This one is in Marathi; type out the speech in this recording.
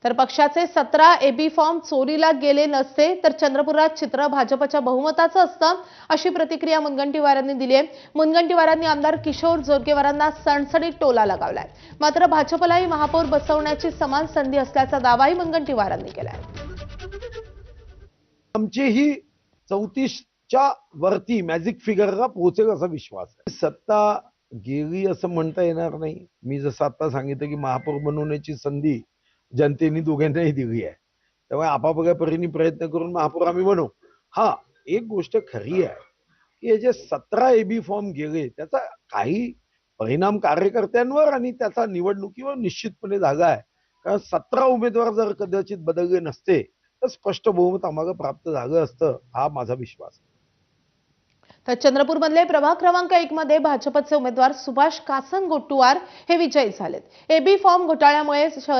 तर पक्षाचे 17 एबी फॉर्म चोरीला गेले नसते तर चंद्रपुरात चित्र भाजपच्या बहुमताचं असतं, अशी प्रतिक्रिया मुनगंटीवारांनी दिली आहे. मुनगंटीवारांनी आमदार किशोर जोरगेवारांना सणसणीत टोला लगावलाय. मात्र भाजपलाही महापौर बसवण्याची समान संधी असल्याचा दावाही मुनगंटीवारांनी केलाय. आमची ही 34च्या वरती मॅजिक फिगरला पोहोचेल असा विश्वास आहे. सत्ता गेली असं म्हणता येणार नाही. मी जसं आता सांगितलं की महापौर बनवण्याची संधी जनतेने दोघांनाही दिली आहे, त्यामुळे आपापल्या परीने प्रयत्न करून महापौर आम्ही बनवू. हा, एक गोष्ट खरी आहे की हे जे 17 एबी फॉर्म गेले त्याचा काही परिणाम कार्यकर्त्यांवर आणि त्याचा निवडणुकीवर निश्चितपणे झाला आहे. कारण 17 उमेदवार जर कदाचित बदलले नसते तर स्पष्ट बहुमत आम्हाला प्राप्त झालं असतं, हा माझा विश्वास आहे. तर चंद्रपूरमधले प्रभाग क्रमांक 1 मध्ये भाजपचे उमेदवार सुभाष कासनगोट्टुवार हे विजयी झालेत. एबी फॉर्म घोटाळ्यामुळे शहरात